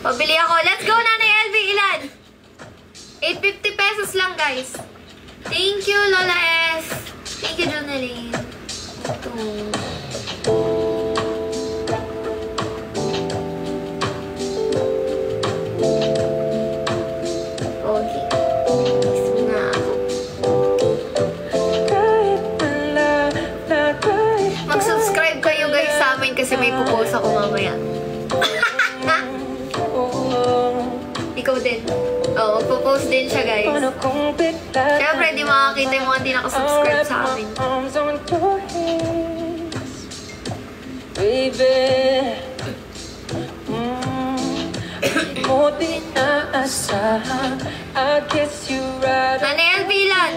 Pabili ako. Let's go, Nanay LV. Ilan? 850 pesos lang, guys. Thank you, Lola S. Thank you, Jonaline. Ito. Okay. Gusto na ako. Mag-subscribe kayo, guys, sa amin kasi may pupost ako mamaya. Ikaw din. Oh, magpo-post din siya, guys. Siyempre, di makakita yung mga hindi nakasubscribe sa amin. Nanay LV lan.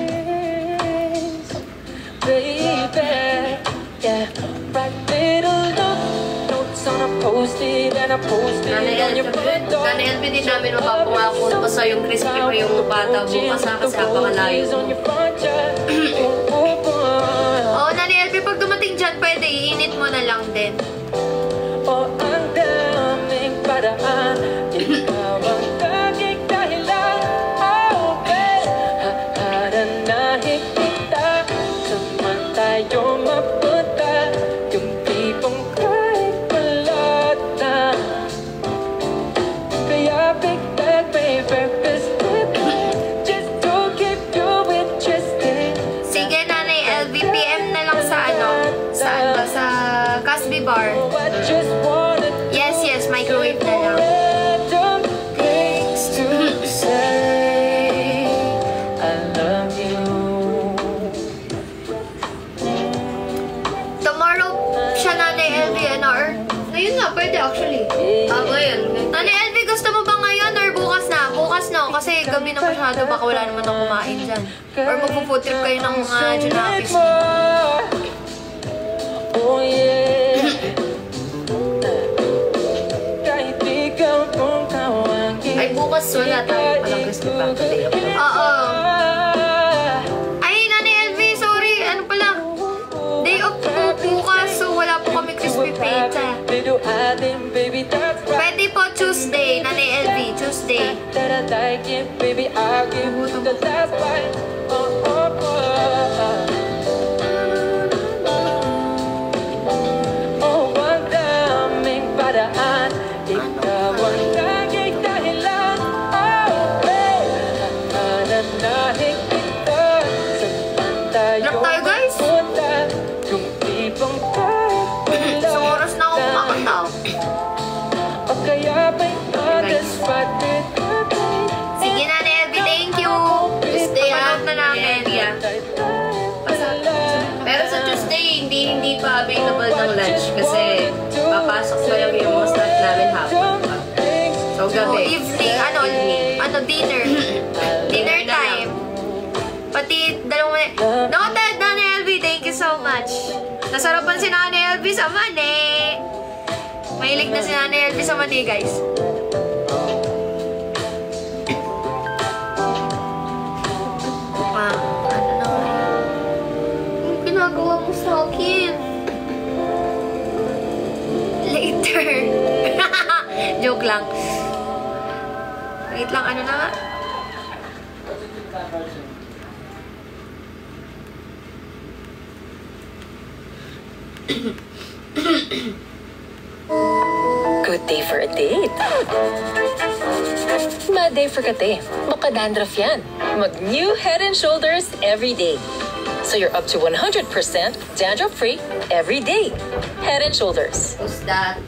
Nanay LV din namin mapapangako basta yung crispy pa yung bata bukas ha kasi napakalayo. Oh, Nanay LV, pag dumating dyan, pwede iinit mo na lang din. Oh, ang daming paraan, ikaw ang tanging dahilan. Oh, babe, haharanahin kita, saan tayo mapunta, yung tipong kahit wala na. Kaya big bad baby, just to keep you interested. Sige, Nanay LV, PM na lang sa ano, sa Casby Bar. Yes, yes, microwave na lang. Tomorrow siya, Nanay LV, or ngayon na, pwede actually. Ngayon. Nanay LV, gusto mo ba ngayon or bukas na? Bukas no, kasi gabi na masyado, baka wala naman ang kumain dyan. Or magpo-food trip kayo ng mga Junakis. Oh yeah. Ay, bukas wala tayo palang crispy pa. Oo. Ay, Nanay LV, sorry. Ano pala? Day off po bukas, so wala po kami crispy pizza. Pwede po Tuesday, Nanay LV, Tuesday. Drop tayo, guys. Isang oras na ako kumakanta. Sige, Nanay LV, thank you. Tuesday, alam na namin. Pero sa Tuesday, hindi pa available ng lunch kasi papasok pa lang yung mga staff namin hapon. So, gabi. Evening, dinner. Dinner time. Pati, dalawang noted, Nanay LV, thank you so much. Nasarapan si Nanay LV sa mani. Mahilig na si Nanay LV sa mani, guys. Ano na? Ang ginagawa mo sa akin? Later. Joke lang. Wait lang, ano na nga? Good day for a date. Bad day for kate. Baka dandruff yan. Mag-new Head and Shoulders every day. So you're up to 100% dandruff-free every day. Head and Shoulders. Who's that?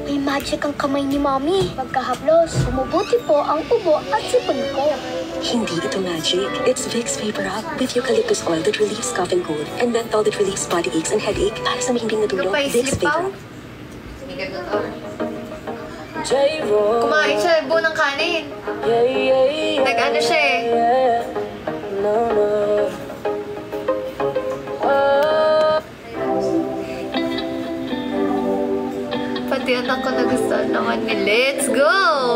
May magic ang kamay ni Mommy. Pagkahaplos, bumubuti po ang ubo at sipon ko. Hindi ito magic. It's Vicks Vapor Up with eucalyptus oil that relieves cough and cold and menthol that relieves body aches and headache para sa mahimbing na tulog. Vicks Vapor Up. Kumain siya, buo ng kanin. Nag-ano siya eh. Pati anak ko nagustuhan naman ni Let's Go!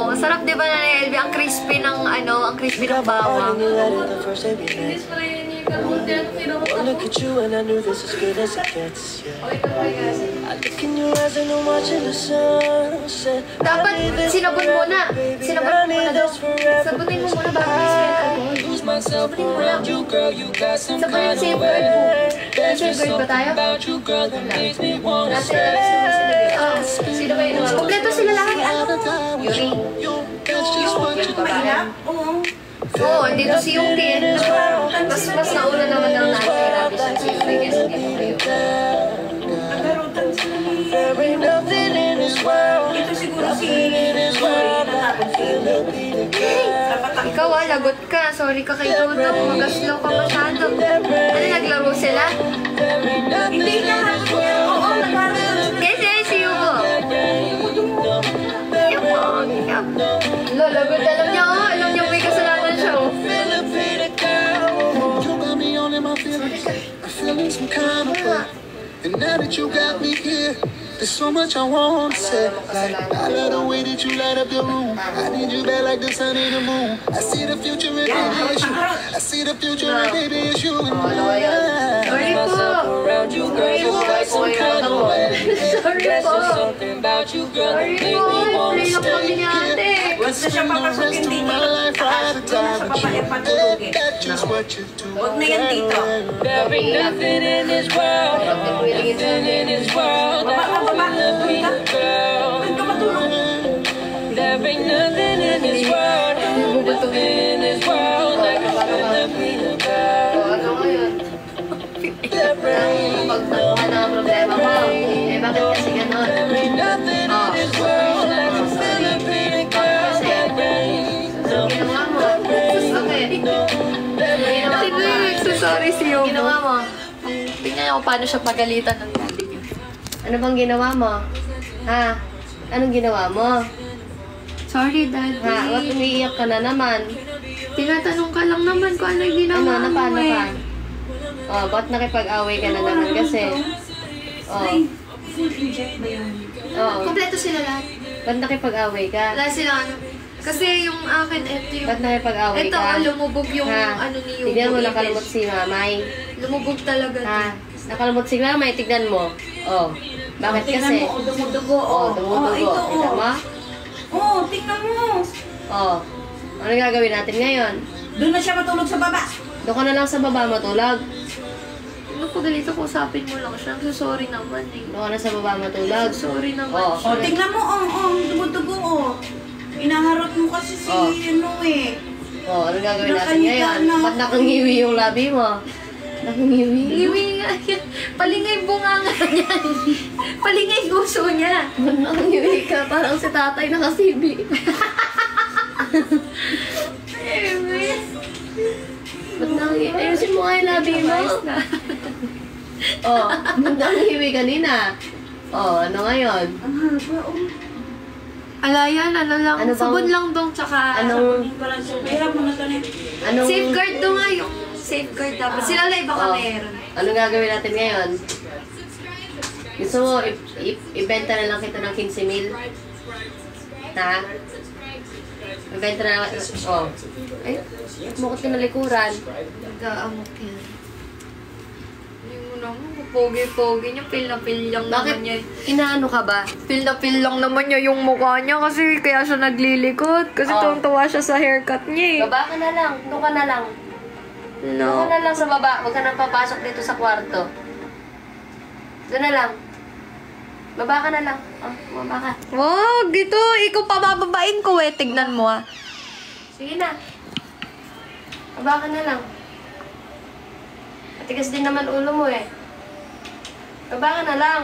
Masarap diba, Nanay LV? Ang crispy ng ang crispy ng bawang. look at you and I knew this as good as it gets, yeah. I look in your eyes and I'm watching the sunset. Dapat sinabon muna. Sinabon mo muna daw. Sabunin mo muna bago i-spell alcohol. Lose myself around you, girl. You got some Sabunin kind of safeguard mo. way. There's just Safeguard ba something tayo? about you, girl, that makes me wanna Natin, say. sino ba yun? Kompleto sila lahat. Yuri. That's just what you Yung babae. Oo, andito si Yuki. Mas nauna naman ng natin si Yuki kasi dito kayo. There ain't nothing in this world. Ito siguro si Ikaw lagot ka. Sorry ka kay Dodo. Magaslo ka masyado. Ano, naglaro sila? Hindi na niya. Oo, nagharap. Kasi si Yuko. Lo, lagot. Alam niya, oh. Alam niya may kasalanan siya, oh. You got me all in my feelings. I'm feeling some kind of way. And now that you got me here, there's so much I want to say. Like, I love the way that you light up the room. I need you back like the sun and the moon. I see the future and baby it's you. I see the future and baby it's you and me. Sorry po. Around you, girl, you got some kind of way. Sorry There's po. just something about you, girl, that Sorry make po. me wanna Play lang kami stay ni ate. here. Once na siya papasukin dito, That's just what you do. Huwag na yan dito. There ain't nothing in this world. Nothing in this world that will love me, girl. Huwag ka matulog. There ain't nothing in this world. Nothing in this world that will love me, girl. Ano ngayon? There ain't Pag nakuha na ang problema mo, eh bakit kasi ganon? There ain't nothing in this world that will love me, girl. There ain't Ginawa mo? Okay. Sorry si Yobo. Ginawa mo? Tingnan niyo kung paano siya pagalitan ng daddy niya. Ano bang ginawa mo? Ha? Anong ginawa mo? Sorry, daddy. Ha? Ba't umiiyak ka na naman? Tinatanong ka lang naman kung ano yung ginawa Ano? mo Paano eh. ka? Oh, ba't nakipag-away ka na naman kasi? Oh. Oh. Kompleto sila lahat. Ba't nakipag-away ka? Wala silang ano. Kasi yung akin, ito yung... Ba't nakipag-away Ito, ka? lumubog yung Ha? ano ni Yubo. Tignan mo, image. nakalumot si Mamay. Lumubog talaga. Ha? Nakalumot si Mamay, tignan mo. Oh. Bakit Tingnan kasi? mo, dumudugo. Oh, Ito, dumudugo. Tignan mo? Oh, tingnan mo. Oh. Ano gagawin natin ngayon? Doon na siya matulog sa baba. Doon ka na lang sa baba matulog. Ano po galito ko, usapin mo lang siya. Sorry naman eh. Doon ka na sa baba matulog. Sorry naman Oh. siya. Oh, tingnan mo, dumudugo, Inaharap mo kasi si, Oh. eh. Oh, ano gagawin natin Nakahiga ngayon? na ako. Ba't nakangiwi yung labi mo? Nakangiwi? Iwi nga yan. Palingay bunganga niyan. Palingay gusto niya. Ba't nakangiwi ka? Parang si tatay nakasibi. Ba't nakangiwi? Ayusin mo nga yung labi mo. Oh, ba't nakangiwi kanina? Oh, ano ngayon? Ang haba, Alayan, ano lang. Ano bang- Sabon lang dong, tsaka... Anong, Mahirap mo na ito na. anong... Safeguard daw nga yung safeguard dapat. Sila lang iba ka Oh, meron. anong gagawin natin ngayon? Gusto mo, ibenta na lang kita ng 15,000? Ha? Ibenta na lang. Oh. Ay, mo ko tinalikuran. Nag-aamok yan. Yung naman, pogi-pogi niya, pil na pil lang Bakit? naman niya. Inaano ka ba? Pil na pil lang naman niya yung mukha niya kasi kaya siya naglilikot. Kasi Oh. tuwang-tuwa siya sa haircut niya eh. Baba ka na lang. Doon ka na lang. Doon ka No. na lang sa baba. Huwag ka nang papasok dito sa kwarto. Doon na lang. Baba ka na lang. Oh, baba ka. Wag, ito. Ikaw pabababain ko eh. Tignan mo ah. Sige na. Baba ka na lang. Matigas din naman ulo mo eh. Baba ka na lang.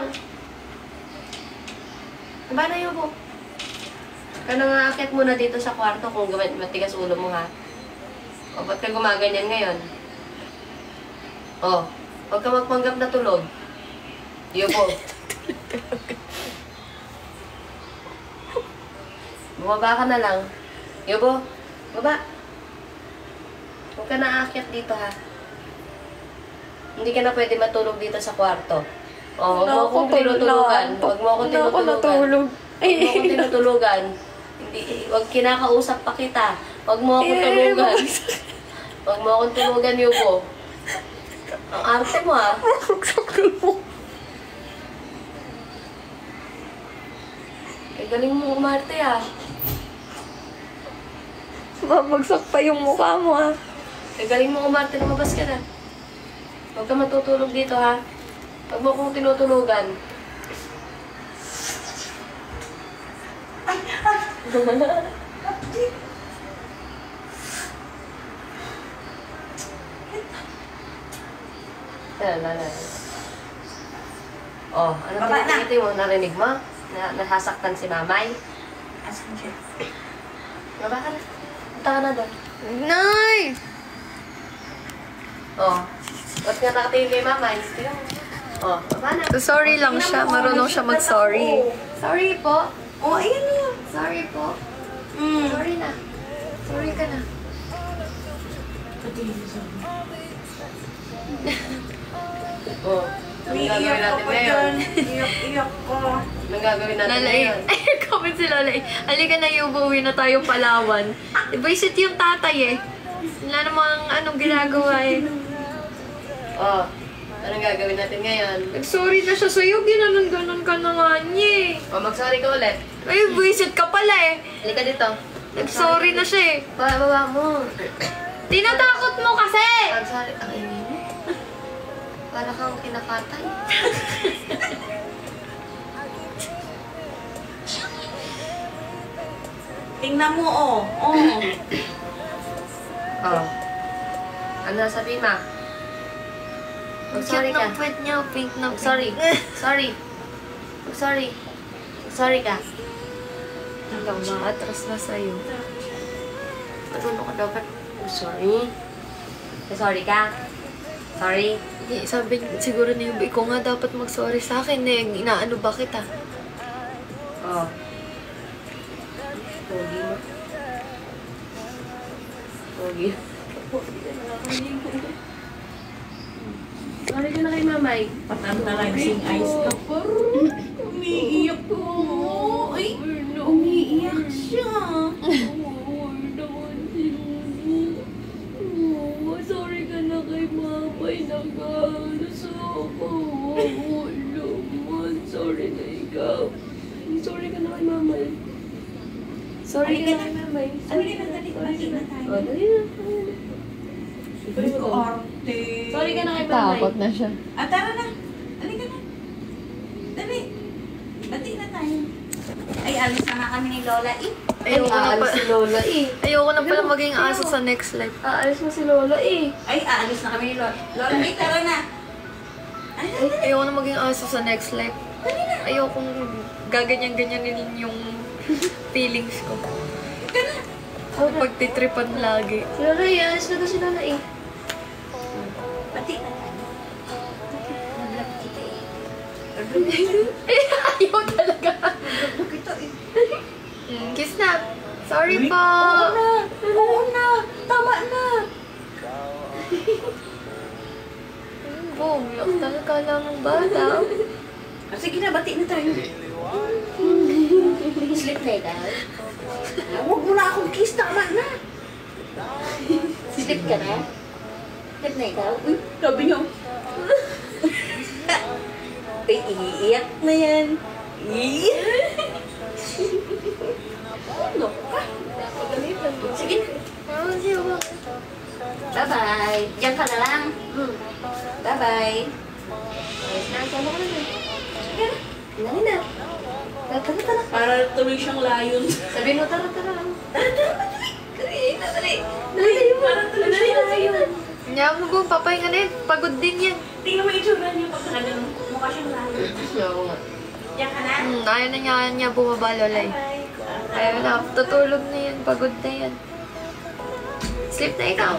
Baba na yung po. Ka nang aakit muna dito sa kwarto kung matigas ulo mo ha. O, ba't ka gumaganyan ngayon? O, huwag ka magpanggap na tulog. Yubo. Bumaba ka na lang. Yubo, baba. Huwag ka na aakyat dito ha. Hindi ka na pwede matulog dito sa kwarto. O, huwag mo akong tinutulugan. Huwag mo akong tinutulugan. Huwag mo akong tinutulugan. Hindi, huwag kinakausap pa kita. Huwag mo akong tulugan. Huwag mo akong tulugan, Yubo. Ang arte mo ah. Ay, galing mo umarte ah. Babagsak pa yung mukha mo ah. Ay, galing mo umarte, lumabas ka na. Huwag ka matutulog dito ha. Huwag mo kong tinutulugan. Oh, ano tinititi mo? Narinig mo? Nasasaktan si Mamay? Asan siya? Baba ka na. Punta ka na doon. Nay! Oh. Ba't nga nakatingin kay Mamay? Oh, baba na. Sorry lang siya. Marunong siya mag-sorry. Sorry po. Oh, ayan na. Sorry po. Sorry na. Sorry ka na. Oh. Anong gagawin natin ngayon? Iyak ko. Anong gagawin natin Lalay. ngayon? Ay, comment si Lalay. Halika na, iubuwi na tayo Palawan. Visit yung tatay eh. Wala namang anong ginagawa eh. Oh. Anong gagawin natin ngayon? Nag-sorry na siya sa'yo. Ginanon-ganon ka na nga niya eh. Oh, mag-sorry ka ulit. Ay, visit ka pala eh. Halika dito. Nag-sorry na siya eh. Baba mo. Tinatakot mo kasi! Mag-sorry. Ang ingay mo. Para kang kinakatay. Tingnan mo, oh. Oh. Oh. Ano sabihin ma? Mag-sorry Cute ka. ng puwet niya. Pink na pink. Sorry. Sorry. Sorry. Sorry ka. Ikaw, ma-atras na sa'yo. Matulog ka dapat. Sorry. Sorry ka. Sorry. Hindi, sabi siguro ni Yubi, ikaw nga dapat mag-sorry sa akin eh. Inaano ba kita? Oh. Pogi mo. Pogi. Sorry ka na kay Mamay. Patantalagsing eyes ka pa. Umiiyak ko. Ay, umiiyak siya. Sorry ka na kay Mamay. Nag-alas ako. Naman. Sorry na ikaw. Sorry ka na kay Mamay. Sorry ka na kay Mamay. Dali na, dali. Balik na tayo. Oh, dali na. Balik ko arte. Sorry ka na kay Mamay. na siya. Ah, tara na. Dali ka na. Dali. Bati na tayo. Ay, alis na nga kami ni Lola eh. Ayoko na Aalis si Lola eh. Ayoko na pala maging aso sa next life. Aalis mo si Lola eh. Ay, aalis na kami ni Lola. Lola, ay, tara na. Ayoko na maging aso sa next life. Ayokong gaganyan-ganyanin yung feelings ko. Ako pagtitripan lagi. Si Lola eh. Aalis na daw si Lola eh. Bati na tayo. Ayaw talaga. Ito eh. Kiss na. Sorry po. Oo na. Oo na. Tama na. Boom, yung talaga lang ng bata. Ah, sige na, bati na tayo. Sleep na ikaw. Ah, huwag mo na akong kiss. Tama na. Sleep ka na? Sleep na ikaw? Sabi niyo. Ay, iiyak na yan. Iiyak. Ano ka? Sige na. Bye-bye. Diyan ka na lang. Bye-bye. Ayos na. Sama ka na na. Sige na. Dali na. Tara, tara. Para tuloy siyang layon. Sabihin mo, tara, tara. Dali, dali. Dali, para tuloy siyang layon. Hindi ako kung papahinga na yun. Pagod din yan. Tingnan mo yung itsura niya pag nakagano. Mukha siyang layon. Oo nga. Diyan ka na. Ayaw na niya bumaba, Lola eh. Bye. Ayaw na. Tutulog na yan. Pagod na yan. Sleep na ikaw.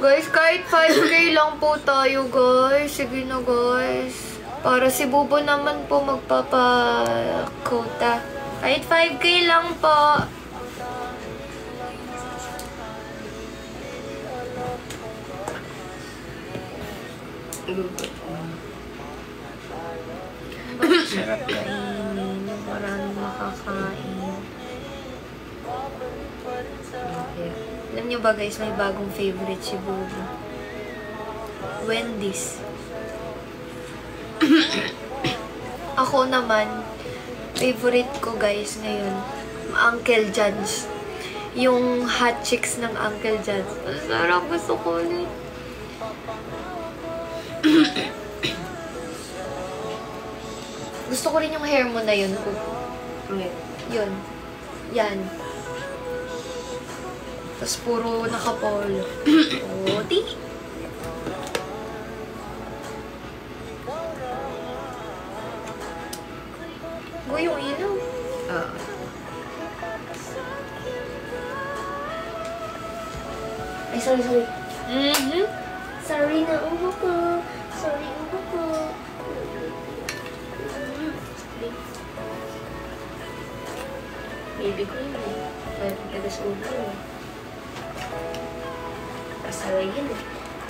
Guys, kahit 5K lang po tayo, guys. Sige na, guys. Para si Bubo naman po magpapakota. Kahit 5K lang po. Sarap kainin. Maraming makakain. Okay. Alam niyo ba guys, may bagong favorite si Bubo. Wendy's. Ako naman, favorite ko guys ngayon, Uncle John's. Yung hot chicks ng Uncle John's. Sarap, gusto ko ulit. Gusto ko rin yung hair mo na yun. Yun. Yan. Tapos puro nakapolo. Oh, di. Uy, yung ilaw. Ay, sorry. Mm-hmm. Sorry na ubo ko. Sorry, ubo ko. Baby ko yun eh. Tagas ulo yun. Kasaway yun eh.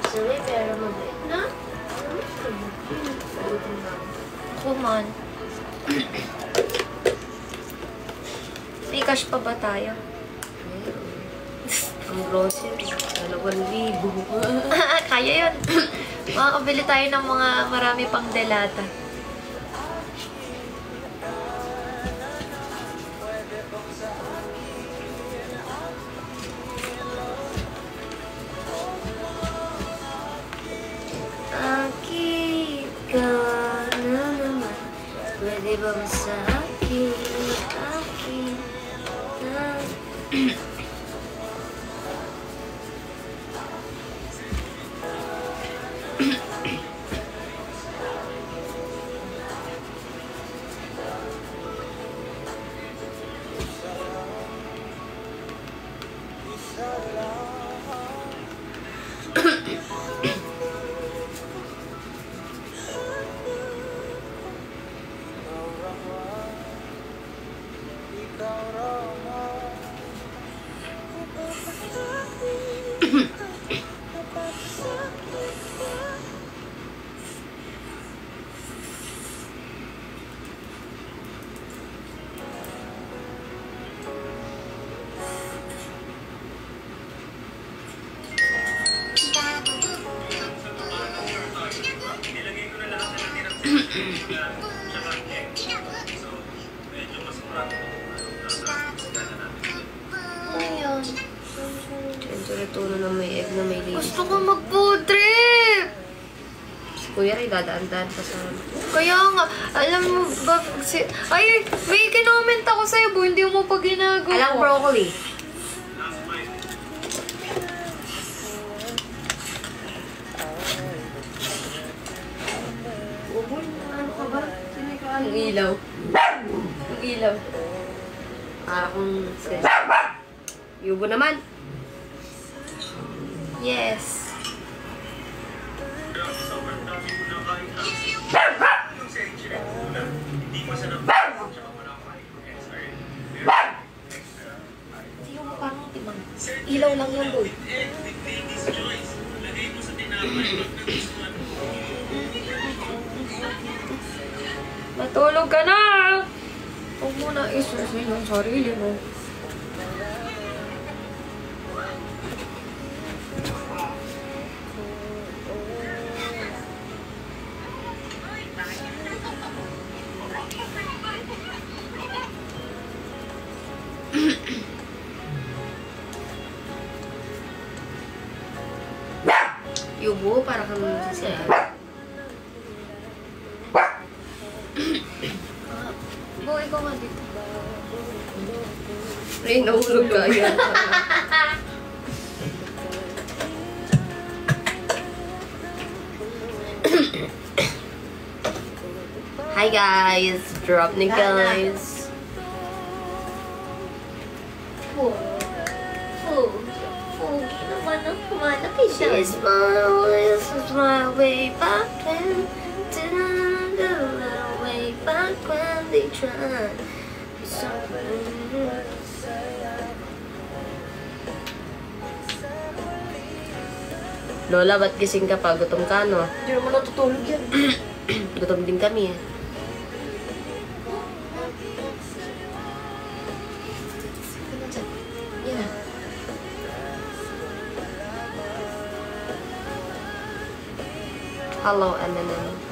Kasaway pero mabait na. Salutin na ako. Ako man. May cash pa ba tayo? Ang grocery. 2,000. Kaya yun. Makakabili tayo ng mga marami pang delata. Akit ka na naman. Pwede ba sa akin? Akin na. Ayun. Tulo na may egg na may lilis. Gusto ko mag-food trip! Si Kuya rin dadaan-daan pa sa... Kaya nga, alam mo ba, ay, may kinoment ako sa'yo, bo, hindi mo pa ginagawa. Alang broccoli. Ano ka ba? Ang ilaw. Ang ilaw. Para kung... Yubo naman. Yes. Hindi mo parang timang. Ilaw lang yung boy. Matulog ka na! Huwag mo na isursin yung sarili mo. Yubo, para kang sasaya. Bo, ikaw nga dito. Ray, nahulog ka. Ayan. Hi guys! Drop ni guys. Pogi naman ang malaki siya. This is my way back when. Way back when they tried. Lola, ba't gising ka pa? Gutom ka, no? Hindi naman natutulog yan. Gutom din kami, eh. Yeah. Hello, Ellen.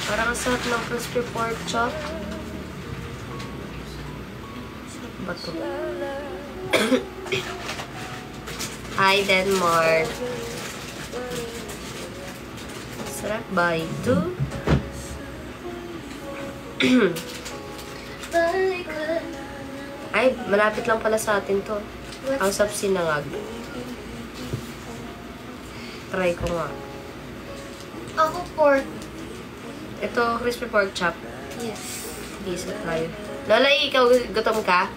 Parang sarap ng crispy pork chop. Bato. Hi, Denmark. Sarap ba ito? Ay, malapit lang pala sa atin to. Ang sarap sinangag. Try ko nga. Ako pork. Ito, crispy pork chop. Yes. Isa tayo. Lola, ikaw gutom ka?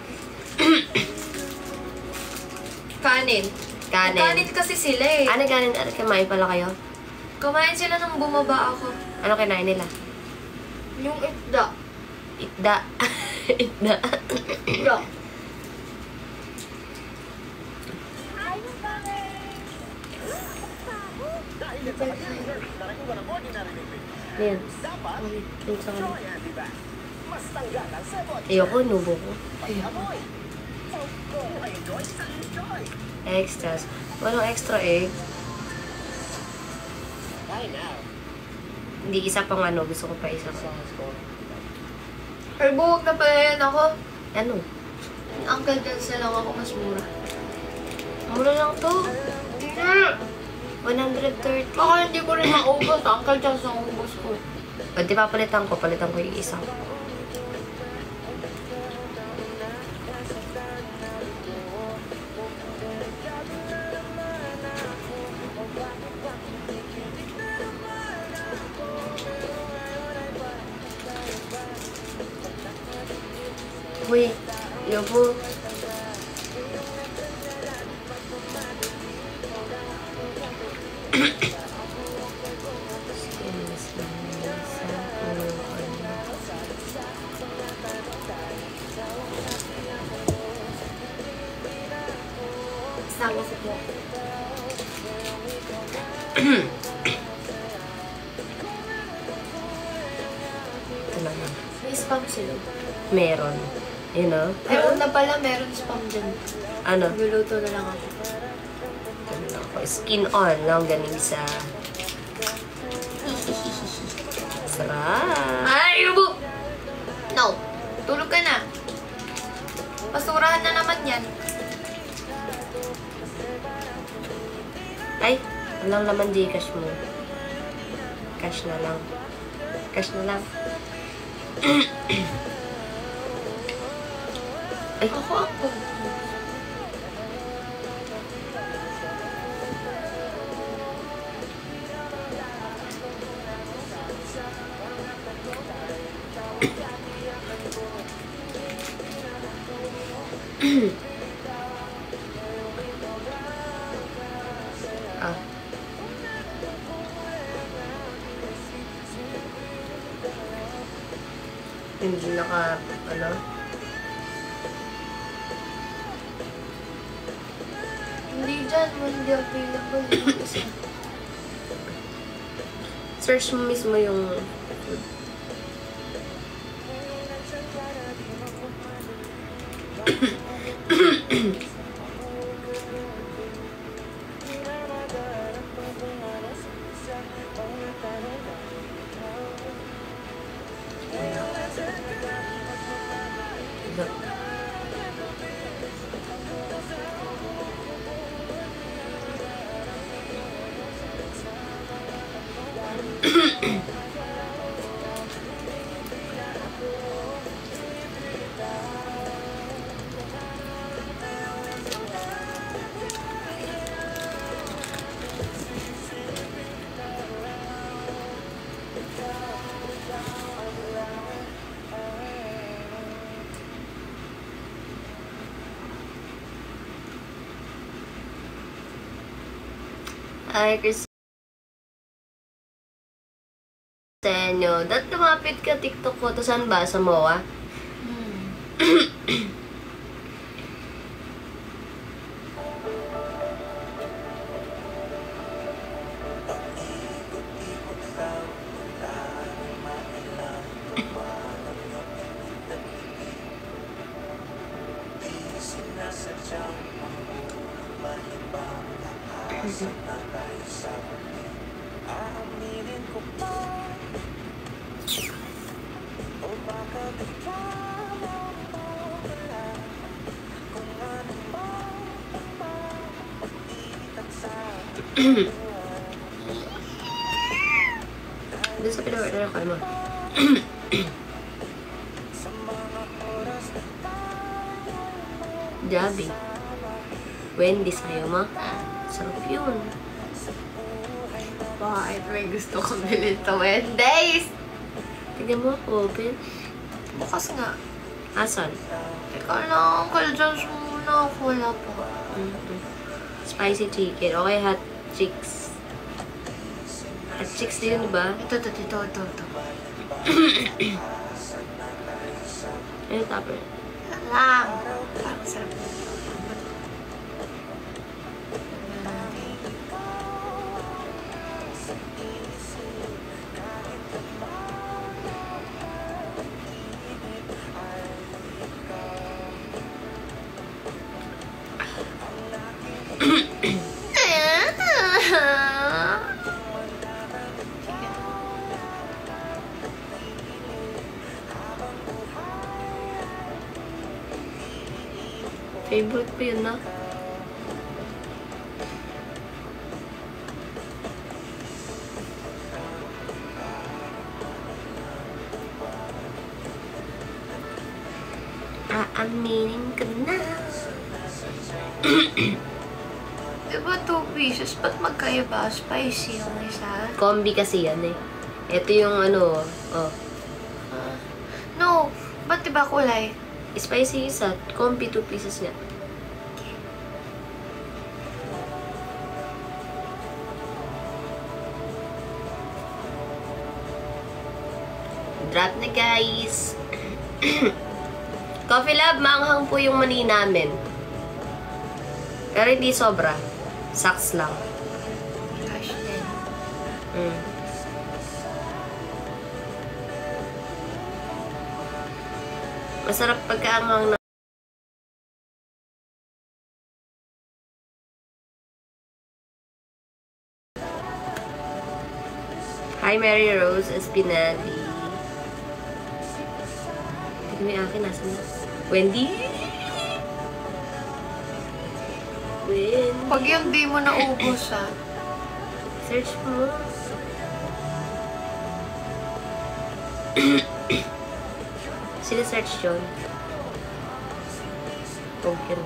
Kanin. Kanin. Kanin kasi sila eh. Ano kanin? Kumain pala kayo? Kumain sila nung bumaba ako. Ano kinain nila? Yung itda. Itda. Itda. Itda. Ayan. Ayan sa kanila. Ayoko, nubo ko. Extras. Walang extra egg. Hindi isa pang ano. Gusto ko pa isa pa. Ay, buwag na pala yan ako. Ano? Uncle John's na lang ako mas mura. Mura lang to. 130. Baka hindi ko rin maubos. Uncle John's ang ubos ko. Pwede papalitan ko. Palitan ko yung isa. Uy, yoko. Sama ko po. Ito naman. May spam sila. Meron. You know? Ayun na pala, meron spam dyan. Ano? Luluto na lang ako. Ano lang ako. Skin on lang ganisa. Sarap. Ay, rubo! No. Tulog ka na. Basurahan na naman yan. Ay, walang laman Gcash mo. Cash na lang. Cash na lang. Ay, Ako ang ah. Hindi naka, ano? hindi dyan. Hindi available. Search mo mismo yung food. Hi, Kristen. nyo. Dapat lumapit ka TikTok ko. To saan ba? Sa MOA? Doon sa pinaorder ako mo. Jabi. Wendy's ayaw mo? Sarap yun. Bakit may gusto kong bilhin to Wendy's? Tignan mo ako, open. Bukas nga. Asan? Teka lang, Uncle muna ako. Wala po. Spicy chicken. Okay, hot chicks. Hot chicks din, diba? Ito. Ano topper? Lang. Parang sarap. Favorite ko yun na. Aaminin ka na. Diba 2 pieces? Ba't magkaiba? Spicy yung isa? Combi kasi yan eh. Ito yung ano, oh. No! Ba't diba kulay? Spicy isa. Combi 2 pieces nga. Drop na guys! Coffee Lab, maanghang po yung mani namin. Pero hindi sobra. Saks lang. Gosh, din. Masarap pagkaanghang na. Hi, Mary Rose Espinali. Tignan mo yung akin, nasa na? Wendy? Pag yung di mo naubos, ha? Search mo. Sila search yun. Pumpkin.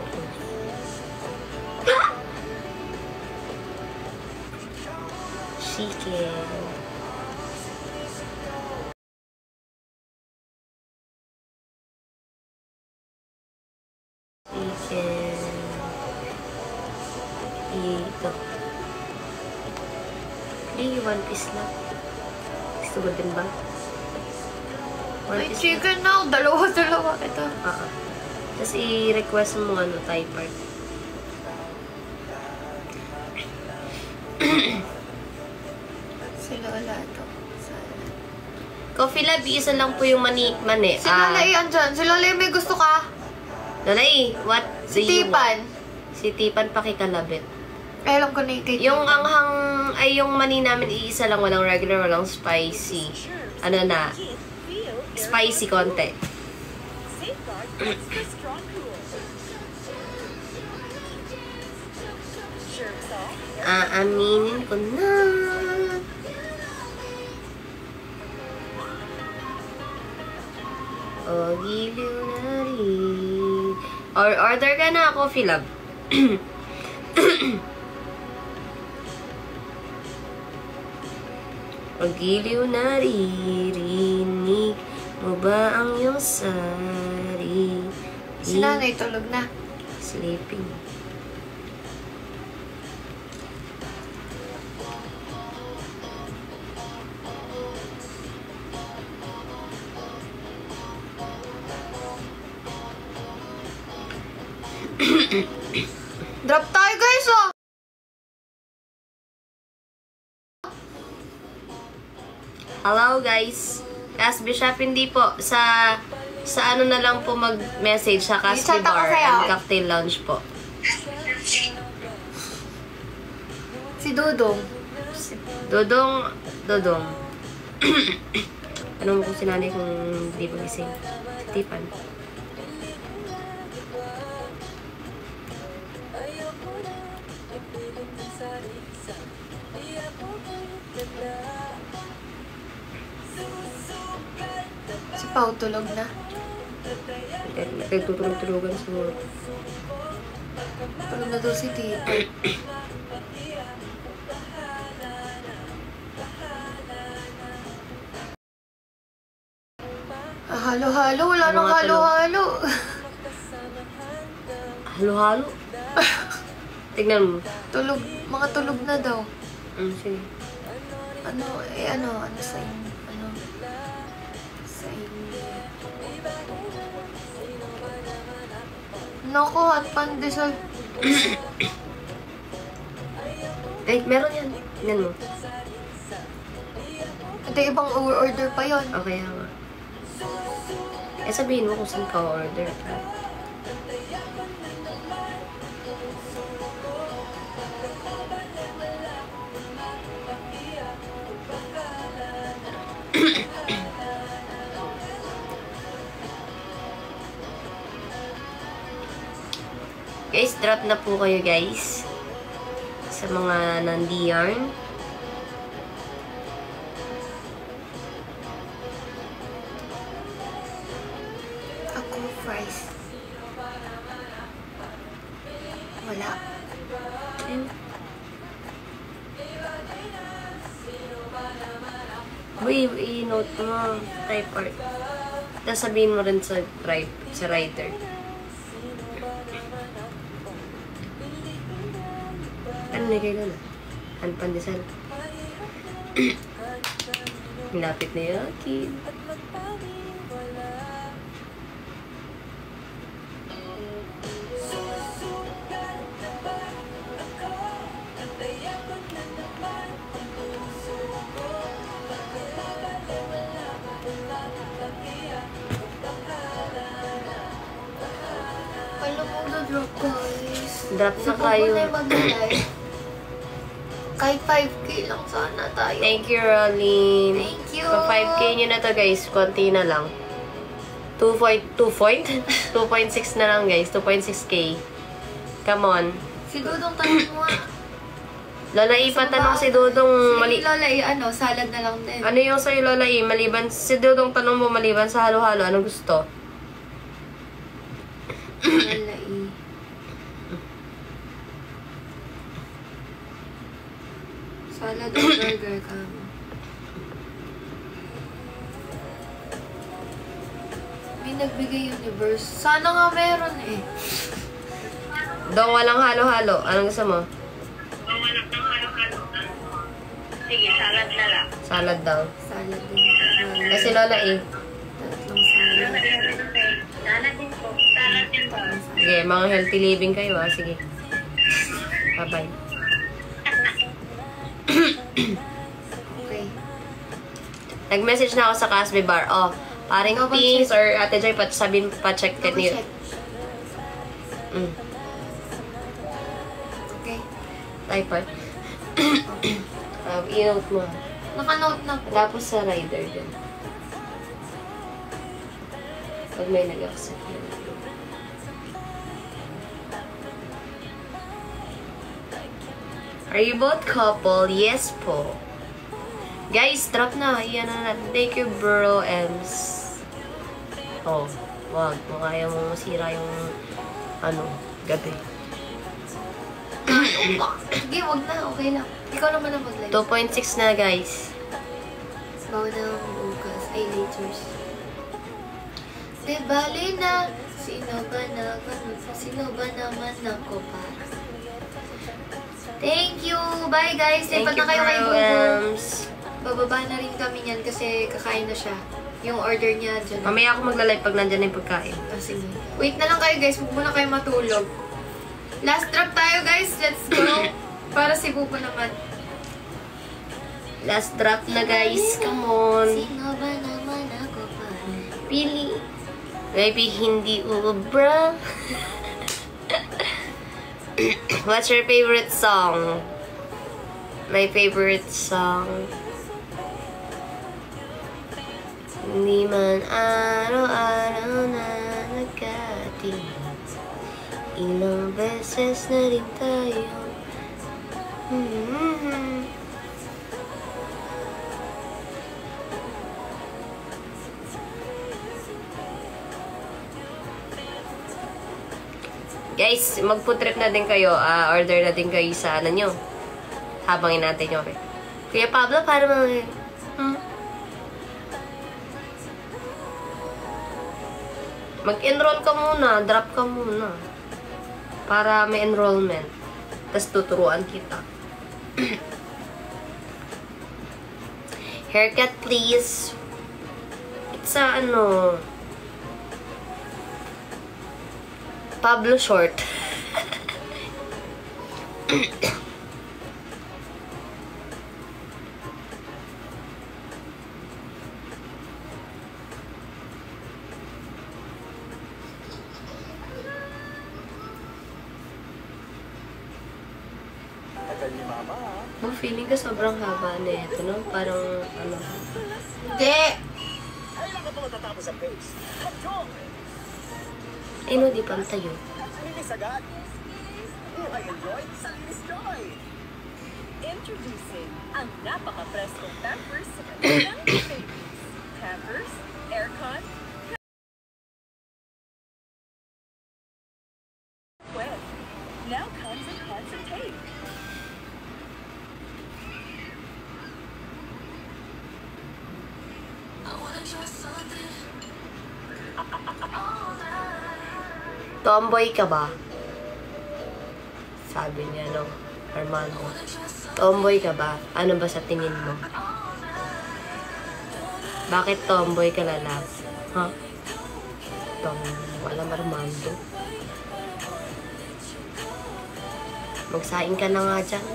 Chicken. Ito. Hindi, 1 piece lang. Gusto mo din ba? May chicken na. Dalawa. Ito. Tapos i-request mo ano, Thai part. Sila wala ito. Coffee Lab, isa lang po yung mani. Si Lalay andyan. Si Lalay may gusto ka? Lalay, what do you want? Si Tipan pakikalabit. Ay, alam ko na yung anghang, ay yung mani namin iisa lang, walang regular, walang spicy. Ano na, spicy konti. Aaminin ko na. O, giliw na rin. Or order ka na, Coffee Lab. Pag-iliw na ririnig mo ba ang iyong sarili? Si Nanay tulog na. Sleeping. Drop tayo guys, oh! Hello guys. Casby Shop, hindi po. Sa ano na lang po mag-message sa Casby Chat ako Bar sa'yo. and Cocktail Lounge po. Si Dudong. Dodong. Ano mo kung sinanay kung hindi pa gising? Si Tipan. Si Pao tulog na. Nagtutulog-tulogan sa mga. Tulog na daw si Tipan. Halo-halo. Wala nang Mga halo-halo. Halo-halo. Tignan mo. Tulog. Mga tulog na daw. Sige. Ano sa inyo? Sa inyo. Nako, at pandesal. Ay, meron yan. Tignan mo. Ito ibang order pa yon. Okay nga. Sabihin mo kung saan ka order ka. Guys, drop na po kayo guys. Sa mga nandiyarn. Ako, fries. Wala. Uy, i-note mo. Type art. Tapos sabihin mo rin sa writer. Ano na kayo na? Ano pandesal? Lapit na yun. Okay. Alam mo na drop guys. Drop na Sa kayo. na mag-live. Kahit 5K lang sana tayo. Thank you, Rolling. Thank you. Pag 5K nyo na to, guys. Konti na lang. 2.6 na lang, guys. 2.6K. Come on. Si Dudong tanong mo ah. Lola E, patanong si Dudong. Si Lola E, salad na lang din. Ano yung sa'yo, Lola E? Maliban, si Dudong tanong mo, maliban sa halo-halo, ano gusto? Lola E. Salad o burger ka mo. May nagbigay universe. Sana nga meron eh. Dong, walang halo-halo. Anong gusto mo? Sige, salad na lang. Salad daw. Salad din. Kasi Lola E. Tatlong salad. Salad din po. Salad din po. Sige, mga healthy living kayo, ah. Sige. Bye-bye. Okay. Nag-message na ako sa Casby Bar. Oh, paring Double Pings check. or Ate Joy, sabihin pa-check ka Double niyo. check. Okay. Type art. I-note mo. Naka-note na po. Tapos sa rider din. Pag may nag-accept na. Are you both couple? Yes po. Guys, drop na. Iyan na natin. Thank you, bro. Ems. Oh, wag. Mukha yung masira yung gabi. Sige, wag na. Okay lang. Ikaw naman ang mag-live. 2.6 na, guys. Bawa na ang bukas. Ay, laters. De bali na. Sino ba naman ako para? Thank you! Bye guys! Thank Lipat you, na kayo kay bro. Google. Bababa na rin kami niyan kasi kakain na siya. Yung order niya dyan. Mamaya ako magla-live pag nandyan na yung pagkain. Sige. Wait na lang kayo guys. Huwag muna kayo matulog. Last drop tayo, guys. Let's go. Para si Bubo naman. Last drop na, guys. Come on. Sino ba naman ako pa? Pili. Maybe hindi ubra. What's your favorite song? My favorite song. Hindi man araw-araw na nagkatingin. Ilang beses na rin tayo. Guys, mag-food trip na din kayo. Order na din kayo sa ano nyo. Habangin natin nyo. Okay. Kuya Pablo, para mga... Mag-enroll ka muna. Drop ka muna. Para may enrollment. Tapos tuturuan kita. Haircut, please. It's a, ano... Pablo short. Oh, feeling ko sobrang haba na ito, no? Parang, ano... Hindi! Eh, no, di pa tayo. Introducing ang napaka-preskong Pampers sa kanilang babies. Pampers, Aircon, Web. Now comes in concentrate. Tomboy ka ba? Sabi niya, no? Armando. Tomboy ka ba? Ano ba sa tingin mo? Bakit tomboy ka lalaki? Ha? Walang Armando. Magsaing ka na nga dyan.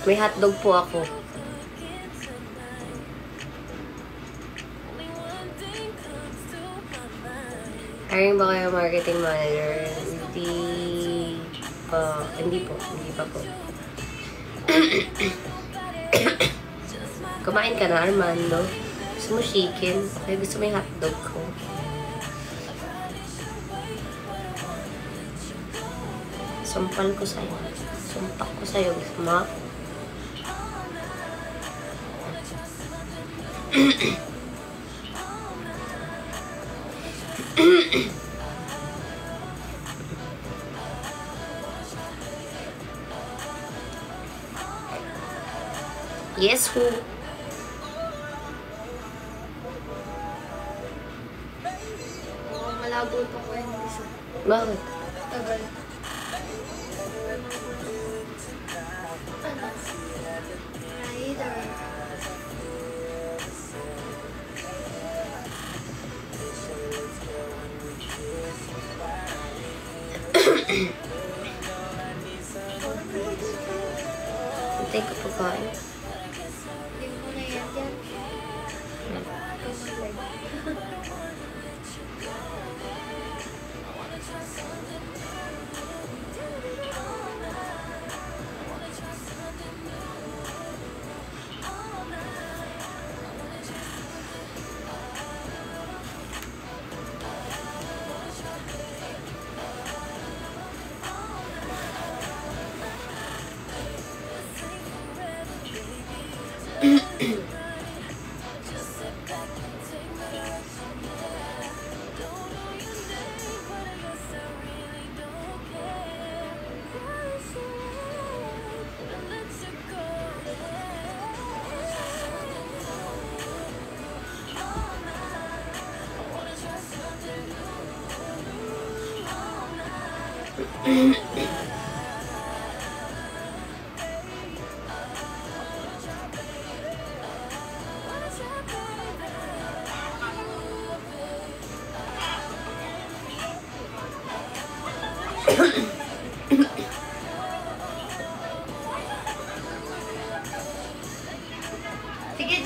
May hotdog po ako. Hiring ba kayo marketing manager? Hindi pa po. Kumain ka na, Armando. Gusto mo chicken? Ay, gusto mo yung hotdog ko. Sumpal ko sa'yo. Sumpak ko sa'yo. Gusto mo? Yes, who? Malabo itong kwento. Bakit? Tagal. Rider. Hintay ko pa kain. Hindi mo na yan dyan.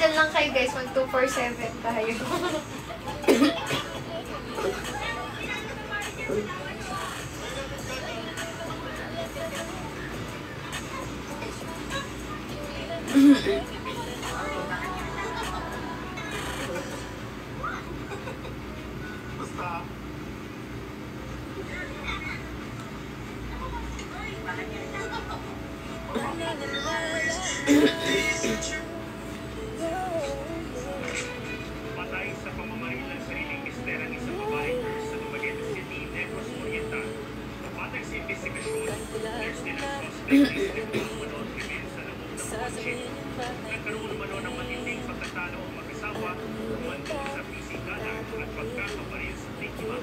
dyan lang kayo guys, mag 247 tayo. Patay sa pamamahin ng sariling mister ang isang babae sa Dumaguete City, Negros Oriental. Kapatag sa investigasyon, there's din ang suspect is nagkaroon ng krimen sa loob ng kotse. Nagkaroon umano ng matinding pagkatalo ang mag-asawa umantong sa pisikalan at pagkakabaril sa biktima.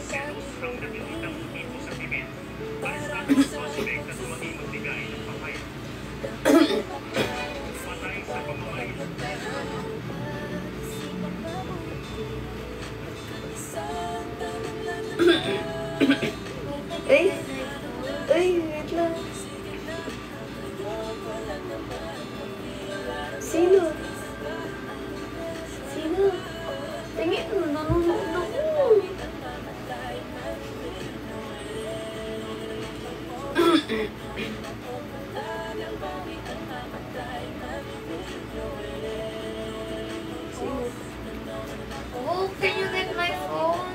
Selos ang nakikitang motibo sa krimen. Arestado ang suspect na tumanging magbigay ng pahayag. Patay sa pamamahin. Ay, wait lang. Sino? Sino? Tingin, nanonood ako. Oh, can you get my phone?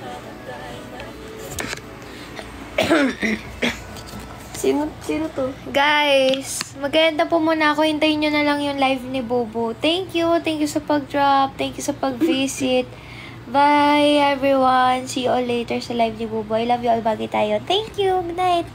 Sino to? Guys, maganda po muna ako. Hintayin nyo na lang yung live ni Bobo. Thank you sa pag-drop. Thank you sa pag-visit. Bye, everyone. See you all later sa live ni Bobo. I love you all. Bagay tayo. Thank you. Good night.